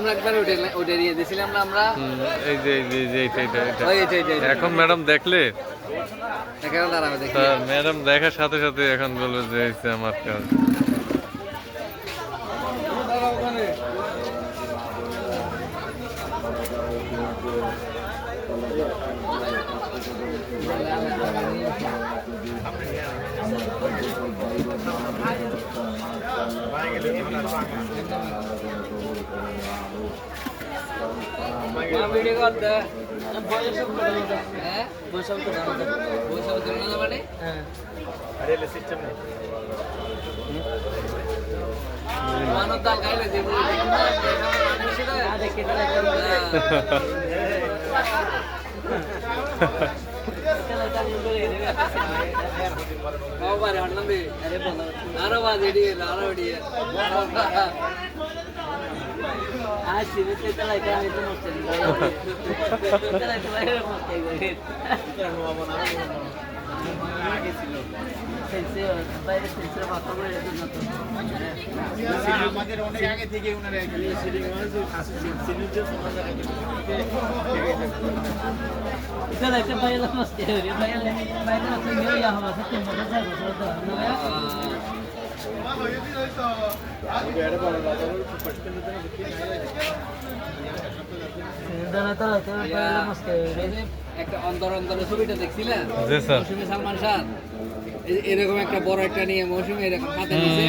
আমরা একবার ওটা নিয়ে দিয়েছিলাম না আমরা। এই যে এটা এখন ম্যাডাম দেখলে এখানে দাঁড়াবে দেখি। ম্যাডাম দেখার সাথে সাথে এখন বলবে যে এই যে আমার কাজ। ভিডিও করতে হ্যাঁ বসে মানে হ্যাঁ মানব দাল খাইলে যে আরো বাজ আরো आज सीमित लेता है क्या नहीं तो मत चलिए लेता है तो भाई मत कहिए आगे सिलो सेंसे भाई सेंसे बात कर रहे हैं तो सिलो मध्य रोने आगे थी कि उन्होंने सिलो में जो सिलो जो समझ रहा है इधर ऐसे भाई लोग मस्त है भाई ना तो ये यहाँ हमारे साथ मजा आएगा একটা অন্তর অন্তরের ছবিটা দেখছিলেন মৌসুমী সালমান খান এরকম একটা বড় একটা নিয়ে মৌসুমী এরকম হাতে নিচে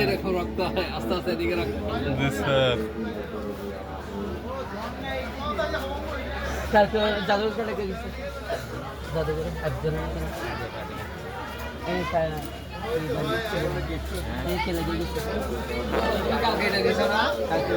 এরকম রক্ত হয় আস্তে আস্তে এদিকে রক্ত জাদুঘর লেগে গেছে জাদুঘর একজন এই খেলে গেছে কালকে এটা গেছে না কালকে